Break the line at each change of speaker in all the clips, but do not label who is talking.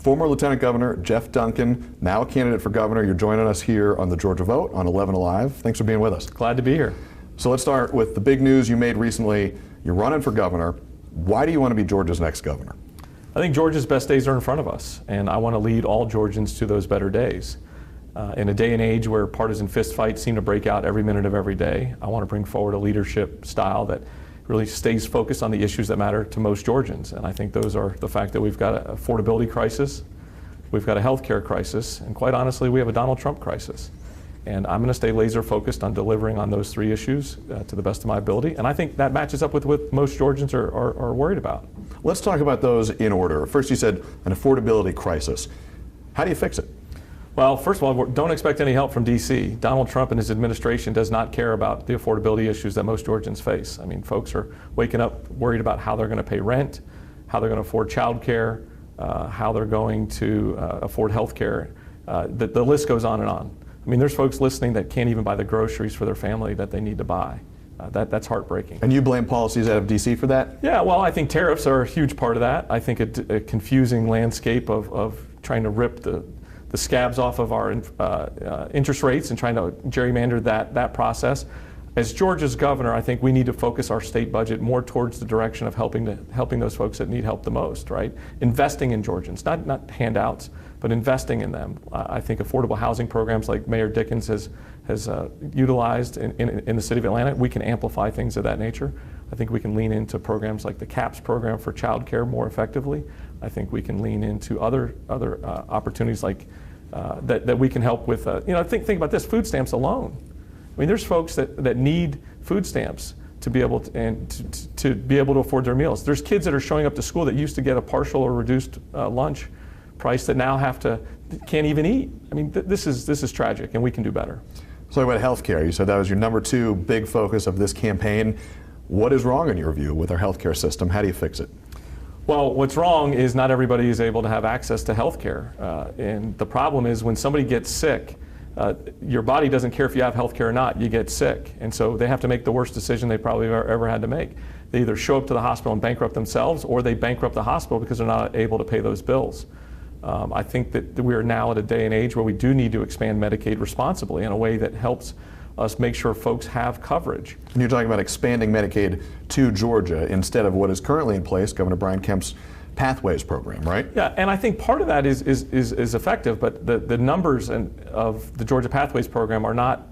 Former Lieutenant Governor Geoff Duncan, now a candidate for governor. You're joining us here on the Georgia Vote on 11 Alive. Thanks for being with us.
Glad to be here.
So let's start with the big news you made recently. You're running for governor. Why do you want to be Georgia's next governor?
I think Georgia's best days are in front of us, and I want to lead all Georgians to those better days. In a day and age where partisan fistfights seem to break out every minute of every day, I want to bring forward a leadership style that really stays focused on the issues that matter to most Georgians. And I think those are the fact that we've got an affordability crisis, we've got a health care crisis, and quite honestly, we have a Donald Trump crisis. And I'm going to stay laser focused on delivering on those three issues to the best of my ability. And I think that matches up with what most Georgians are worried about.
Let's talk about those in order. First, you said an affordability crisis. How do you fix it?
Well, first of all, don't expect any help from D.C. Donald Trump and his administration does not care about the affordability issues that most Georgians face. I mean, folks are waking up worried about how they're going to pay rent, how they're going to afford child care, how they're going to afford health care. The list goes on and on. I mean, there's folks listening that can't even buy the groceries for their family that they need to buy. That's heartbreaking.
And you blame policies out of D.C. for that?
Yeah, well, I think tariffs are a huge part of that. I think a confusing landscape of trying to rip the scabs off of our interest rates and trying to gerrymander that process. As Georgia's governor, I think we need to focus our state budget more towards the direction of helping those folks that need help the most, right? Investing in Georgians, not handouts, but investing in them. I think affordable housing programs like Mayor Dickens has utilized in the city of Atlanta, we can amplify things of that nature. I think we can lean into programs like the CAPS program for child care more effectively. I think we can lean into other opportunities like that we can help with. Think about this: food stamps alone. I mean, there's folks that need food stamps to be able to be able to afford their meals. There's kids that are showing up to school that used to get a partial or reduced lunch price that now can't even eat. I mean, this is tragic, and we can do better.
So about health care, you said that was your number 2 big focus of this campaign. What is wrong in your view with our health care system? How do you fix it?
Well, what's wrong is not everybody is able to have access to health care. And the problem is when somebody gets sick, your body doesn't care if you have health care or not, you get sick. And so they have to make the worst decision they probably ever had to make. They either show up to the hospital and bankrupt themselves, or they bankrupt the hospital because they're not able to pay those bills. I think that we are now at a day and age where we do need to expand Medicaid responsibly in a way that helps us make sure folks have coverage.
And you're talking about expanding Medicaid to Georgia instead of what is currently in place, Governor Brian Kemp's Pathways program, right?
Yeah, and I think part of that is effective, but the numbers of the Georgia Pathways program are not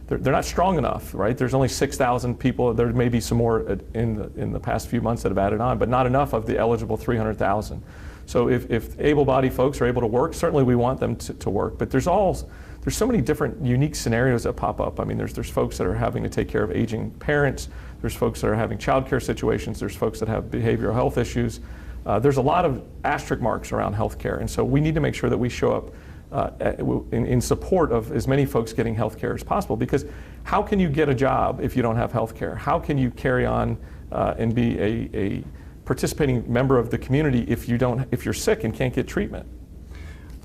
they're not strong enough, right? There's only 6,000 people. There may be some more in the past few months that have added on, but not enough of the eligible 300,000. So if able-bodied folks are able to work, certainly we want them to work, but there's so many different unique scenarios that pop up. I mean, there's folks that are having to take care of aging parents, there's folks that are having child care situations, there's folks that have behavioral health issues. There's a lot of asterisk marks around health care, and so we need to make sure that we show up in support of as many folks getting health care as possible, because how can you get a job if you don't have health care? How can you carry on and be a participating member of the community if you're sick and can't get treatment?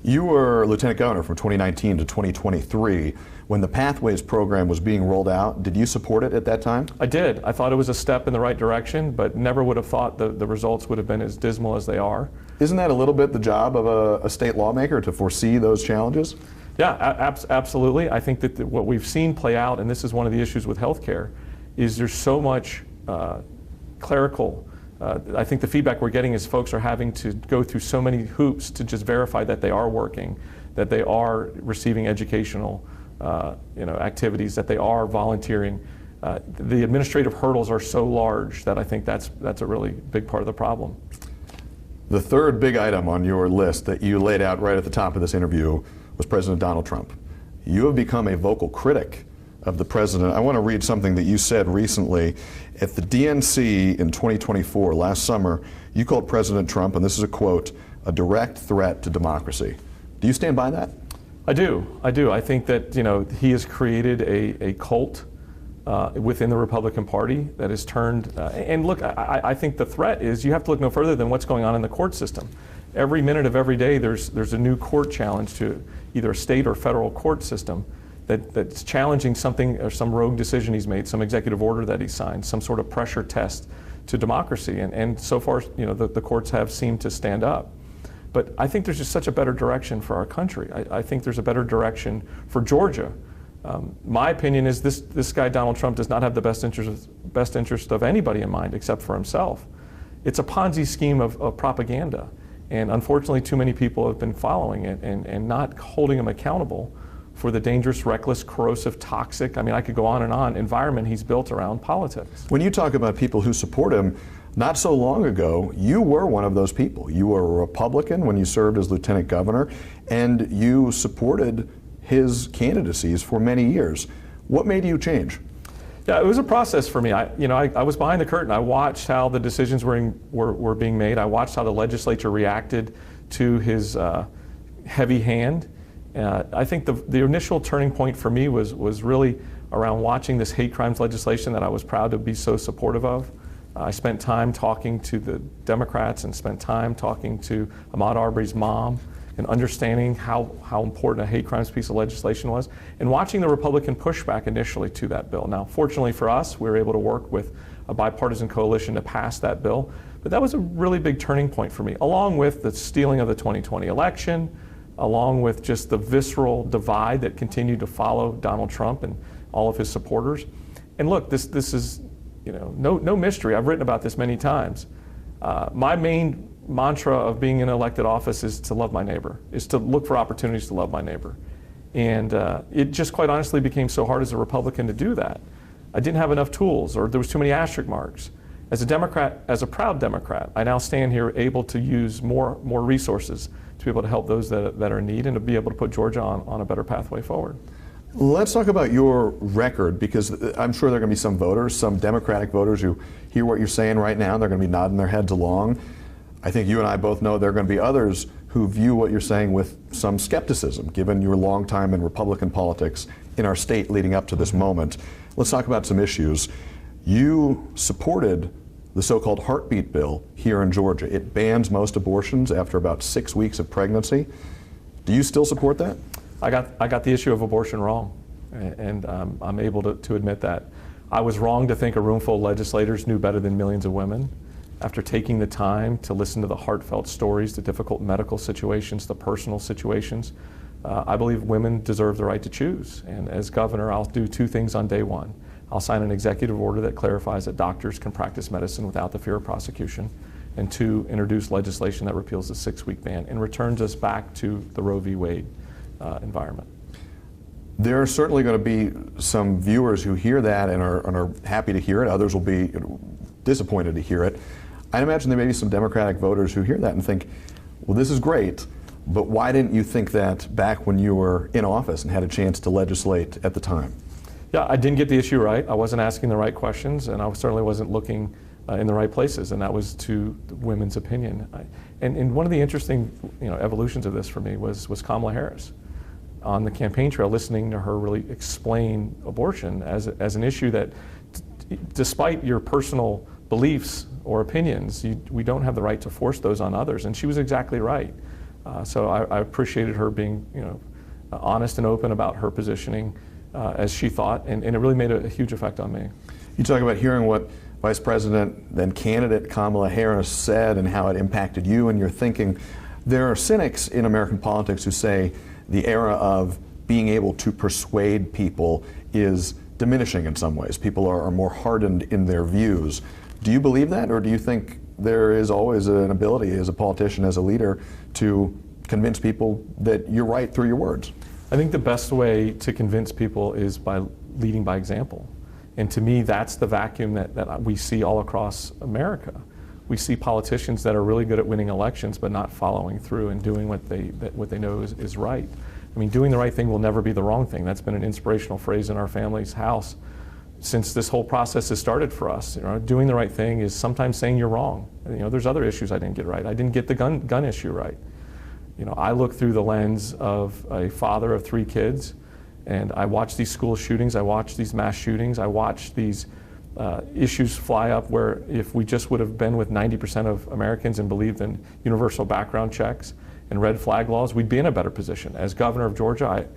You were Lieutenant Governor from 2019 to 2023. When the Pathways program was being rolled out, did you support it at that time?
I did. I thought it was a step in the right direction, but never would have thought the results would have been as dismal as they are.
Isn't that a little bit the job of a state lawmaker, to foresee those challenges?
Yeah, absolutely. I think that what we've seen play out, and this is one of the issues with healthcare, is there's so much clerical. I think the feedback we're getting is folks are having to go through so many hoops to just verify that they are working, that they are receiving educational activities, that they are volunteering. The administrative hurdles are so large that I think that's a really big part of the problem.
The third big item on your list that you laid out right at the top of this interview was President Donald Trump. You have become a vocal critic of the president. I want to read something that you said recently at the DNC in 2024, last summer. You called President Trump, and this is a quote, "a direct threat to democracy." Do you stand by that?
I do. I think that he has created a cult within the Republican Party that has turned. And look, I think the threat is you have to look no further than what's going on in the court system. Every minute of every day, there's a new court challenge to either a state or federal court system that's challenging something or some rogue decision he's made, some executive order that he signed, some sort of pressure test to democracy. And so far, the courts have seemed to stand up. But I think there's just such a better direction for our country. I think there's a better direction for Georgia. My opinion is this guy, Donald Trump, does not have the best interest of anybody in mind except for himself. It's a Ponzi scheme of propaganda. And unfortunately, too many people have been following it and not holding him accountable for the dangerous, reckless, corrosive, toxic, I mean, I could go on, environment he's built around politics.
When you talk about people who support him, not so long ago, you were one of those people. You were a Republican when you served as lieutenant governor, and you supported his candidacies for many years. What made you change?
Yeah, it was a process for me. I was behind the curtain. I watched how the decisions were being made. I watched how the legislature reacted to his heavy hand. I think the initial turning point for me was really around watching this hate crimes legislation that I was proud to be so supportive of. I spent time talking to the Democrats and spent time talking to Ahmaud Arbery's mom and understanding how important a hate crimes piece of legislation was, and watching the Republican pushback initially to that bill. Now, fortunately for us, we were able to work with a bipartisan coalition to pass that bill, but that was a really big turning point for me, along with the stealing of the 2020 election, along with just the visceral divide that continued to follow Donald Trump and all of his supporters. And look, this is no mystery. I've written about this many times. My main mantra of being in elected office is to love my neighbor, is to look for opportunities to love my neighbor. And it just quite honestly became so hard as a Republican to do that. I didn't have enough tools, or there was too many asterisk marks. As a Democrat, as a proud Democrat, I now stand here able to use more resources to be able to help those that are in need and to be able to put Georgia on a better pathway forward.
Let's talk about your record, because I'm sure there are going to be some voters, some Democratic voters who hear what you're saying right now, and they're going to be nodding their heads along. I think you and I both know there are going to be others who view what you're saying with some skepticism, given your long time in Republican politics in our state leading up to this moment. Let's talk about some issues. You supported the so-called heartbeat bill here in Georgia. It bans most abortions after about 6 weeks of pregnancy. Do you still support that?
I got the issue of abortion wrong, and I'm able to admit that. I was wrong to think a room full of legislators knew better than millions of women. After taking the time to listen to the heartfelt stories, the difficult medical situations, the personal situations, I believe women deserve the right to choose. And as governor, I'll do two things on day one. I'll sign an executive order that clarifies that doctors can practice medicine without the fear of prosecution. And two, introduce legislation that repeals the 6-week ban and returns us back to the Roe v. Wade environment.
There are certainly going to be some viewers who hear that and are happy to hear it. Others will be disappointed to hear it. I imagine there may be some Democratic voters who hear that and think, well, this is great, but why didn't you think that back when you were in office and had a chance to legislate at the time?
Yeah, I didn't get the issue right. I wasn't asking the right questions, and I certainly wasn't looking in the right places, and that was to women's opinion. And one of the interesting evolutions of this for me was Kamala Harris. On the campaign trail, listening to her really explain abortion as an issue that, despite your personal beliefs or opinions, we don't have the right to force those on others. And she was exactly right. So I appreciated her being honest and open about her positioning as she thought, and it really made a huge effect on me.
You talk about hearing what Vice President, then candidate Kamala Harris said and how it impacted you and your thinking. There are cynics in American politics who say the era of being able to persuade people is diminishing in some ways. People are more hardened in their views. Do you believe that, or do you think there is always an ability as a politician, as a leader, to convince people that you're right through your words?
I think the best way to convince people is by leading by example. And to me, that's the vacuum that we see all across America. We see politicians that are really good at winning elections but not following through and doing what they know is right. I mean, doing the right thing will never be the wrong thing. That's been an inspirational phrase in our family's house since this whole process has started for us. Doing the right thing is sometimes saying you're wrong. There's other issues I didn't get right. I didn't get the gun issue right. I look through the lens of a father of 3 kids, and I watch these school shootings, I watch these mass shootings, I watch these issues fly up where if we just would have been with 90% of Americans and believed in universal background checks and red flag laws, we'd be in a better position. As governor of Georgia,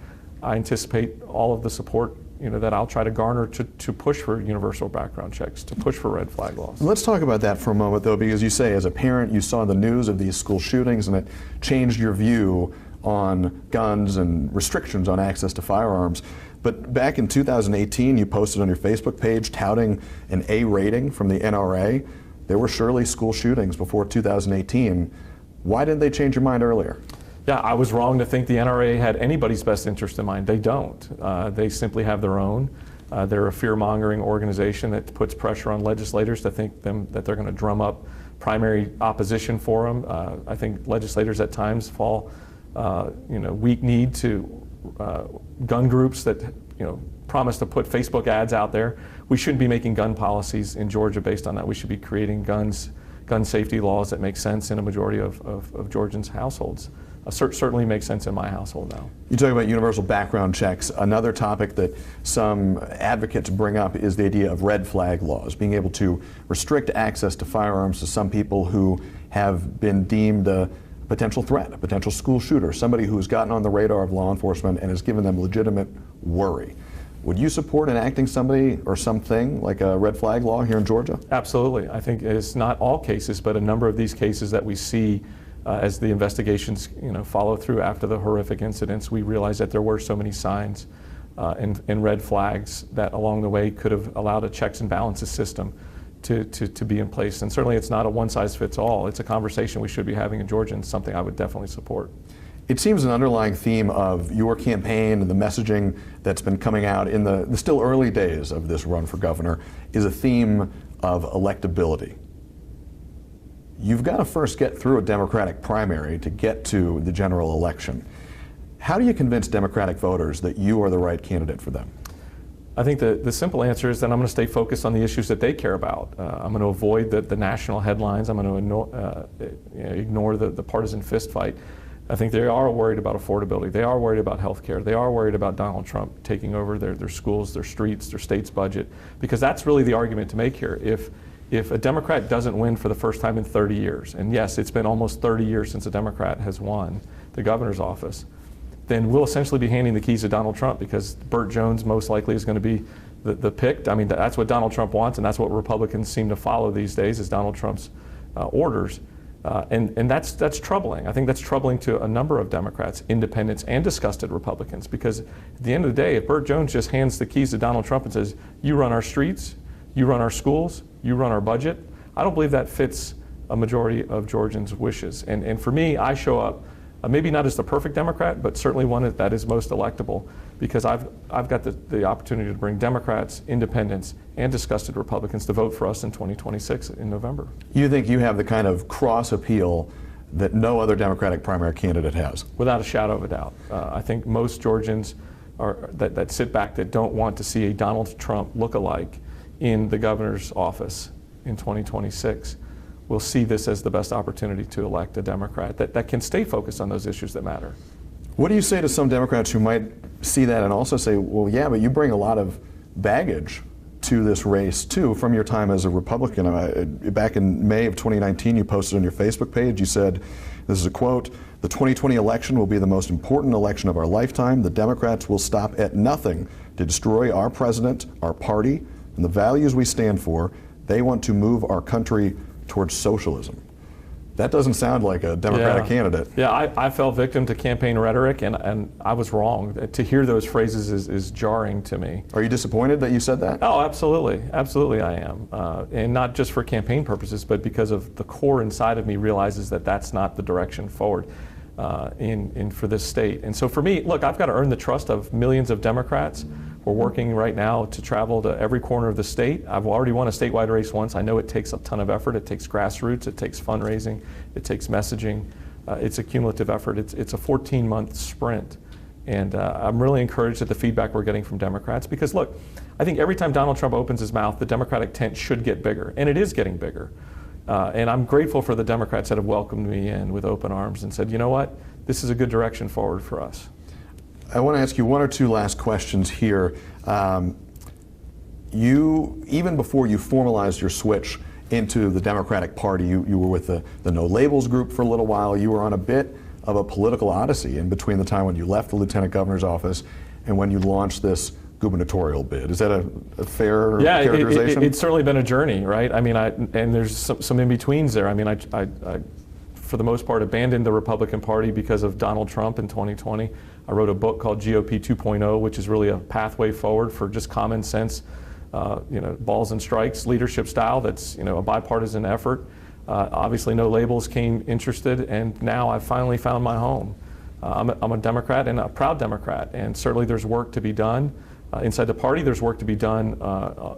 I anticipate all of the support that I'll try to garner to push for universal background checks, to push for red flag laws.
Let's talk about that for a moment, though, because you say as a parent you saw the news of these school shootings and it changed your view on guns and restrictions on access to firearms. But back in 2018, you posted on your Facebook page touting an A rating from the NRA. There were surely school shootings before 2018. Why didn't they change your mind earlier?
Yeah, I was wrong to think the NRA had anybody's best interest in mind. They don't. They simply have their own. They're a fear-mongering organization that puts pressure on legislators to think that they're going to drum up primary opposition for them. I think legislators at times fall, weak-kneed to gun groups that promise to put Facebook ads out there. We shouldn't be making gun policies in Georgia based on that. We should be creating gun safety laws that make sense in a majority of Georgians' households. Certainly makes sense in my household now.
You talk about universal background checks. Another topic that some advocates bring up is the idea of red flag laws, being able to restrict access to firearms to some people who have been deemed a potential threat, a potential school shooter, somebody who's gotten on the radar of law enforcement and has given them legitimate worry. Would you support enacting somebody or something like a red flag law here in Georgia?
Absolutely. I think it's not all cases, but a number of these cases that we see as the investigations follow through after the horrific incidents, we realize that there were so many signs and red flags that along the way could have allowed a checks and balances system to be in place. And certainly it's not a one-size-fits-all. It's a conversation we should be having in Georgia and something I would definitely support.
It seems an underlying theme of your campaign and the messaging that's been coming out in the still early days of this run for governor is a theme of electability. You've got to first get through a Democratic primary to get to the general election. How do you convince Democratic voters that you are the right candidate for them?
I think the simple answer is that I'm going to stay focused on the issues that they care about. I'm going to avoid the national headlines. I'm going to ignore the partisan fistfight. I think they are worried about affordability. They are worried about health care. They are worried about Donald Trump taking over their schools, their streets, their state's budget, because that's really the argument to make here. If a Democrat doesn't win for the first time in 30 years, and yes, it's been almost 30 years since a Democrat has won the governor's office, then we'll essentially be handing the keys to Donald Trump because Burt Jones most likely is going to be the pick. I mean, that's what Donald Trump wants, and that's what Republicans seem to follow these days is Donald Trump's orders. And that's troubling. I think that's troubling to a number of Democrats, independents, and disgusted Republicans, because at the end of the day, if Burt Jones just hands the keys to Donald Trump and says, you run our streets, you run our schools, you run our budget, I don't believe that fits a majority of Georgians' wishes. And for me, I show up maybe not as the perfect Democrat, but certainly one that is most electable, because I've got the opportunity to bring Democrats, independents, and disgusted Republicans to vote for us in 2026 in November.
You think you have the kind of cross appeal that no other Democratic primary candidate has?
Without a shadow of a doubt. I think most Georgians that sit back that don't want to see a Donald Trump look-alike in the governor's office in 2026 will see this as the best opportunity to elect a Democrat that can stay focused on those issues that matter.
What do you say to some Democrats who might see that and also say, well, yeah, but you bring a lot of baggage to this race too from your time as a Republican? Back in May of 2019, you posted on your Facebook page, you said, this is a quote, "The 2020 election will be the most important election of our lifetime. The Democrats will stop at nothing to destroy our president, our party, and the values we stand for. They want to move our country towards socialism." That doesn't sound like a Democratic candidate.
Yeah, I fell victim to campaign rhetoric, and I was wrong. To hear those phrases is jarring to me.
Are you disappointed that you said that?
Oh, absolutely. Absolutely I am. And not just for campaign purposes, but because of the core inside of me realizes that that's not the direction forward for this state. And so for me, look, I've got to earn the trust of millions of Democrats. We're working right now to travel to every corner of the state. I've already won a statewide race once. I know it takes a ton of effort. It takes grassroots. It takes fundraising. It takes messaging. It's a cumulative effort. It's a 14-month sprint. And I'm really encouraged at the feedback we're getting from Democrats because, look, I think every time Donald Trump opens his mouth, the Democratic tent should get bigger. And it is getting bigger. And I'm grateful for the Democrats that have welcomed me in with open arms and said, you know what, this is a good direction forward for us.
I want to ask you one or two last questions here. Even before you formalized your switch into the Democratic Party, you were with the No Labels group for a little while. You were on a bit of a political odyssey in between the time when you left the lieutenant governor's office and when you launched this gubernatorial bid. Is that a fair
Yeah,
characterization?
it's certainly been a journey, right? I mean, and there's some in-betweens there. I mean, I, for the most part, abandoned the Republican Party because of Donald Trump in 2020. I wrote a book called GOP 2.0, which is really a pathway forward for just common sense, balls and strikes, leadership style that's, a bipartisan effort. Obviously, no labels came interested, and now I've finally found my home. I'm a Democrat and a proud Democrat, and certainly there's work to be done. Inside the party, there's work to be done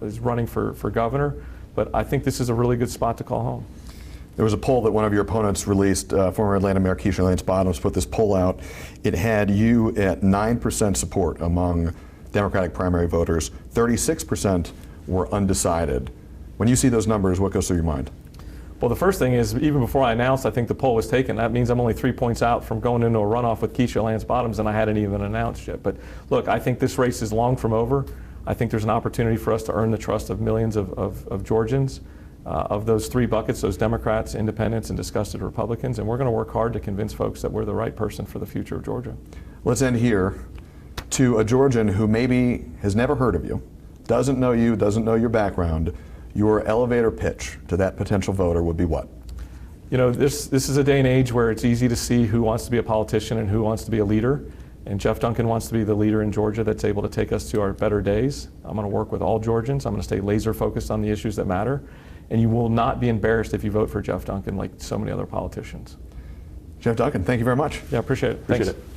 is running for governor, but I think this is a really good spot to call home.
There was a poll that one of your opponents released, former Atlanta Mayor Keisha Lance Bottoms put this poll out. It had you at 9% support among Democratic primary voters. 36% were undecided. When you see those numbers, what goes through your mind?
Well, the first thing is, even before I announced I think the poll was taken, that means I'm only 3 points out from going into a runoff with Keisha Lance Bottoms, and I hadn't even announced yet. But look, I think this race is long from over. I think there's an opportunity for us to earn the trust of millions of Georgians, of those three buckets, those Democrats, independents, and disgusted Republicans, and we're going to work hard to convince folks that we're the right person for the future of Georgia.
Let's end here. To a Georgian who maybe has never heard of you, doesn't know you, doesn't know your background, your elevator pitch to that potential voter would be what?
This is a day and age where it's easy to see who wants to be a politician and who wants to be a leader. And Geoff Duncan wants to be the leader in Georgia that's able to take us to our better days. I'm going to work with all Georgians. I'm going to stay laser focused on the issues that matter. And you will not be embarrassed if you vote for Geoff Duncan like so many other politicians.
Geoff Duncan, thank you very much.
Yeah, appreciate it.
Appreciate
Thanks.
it.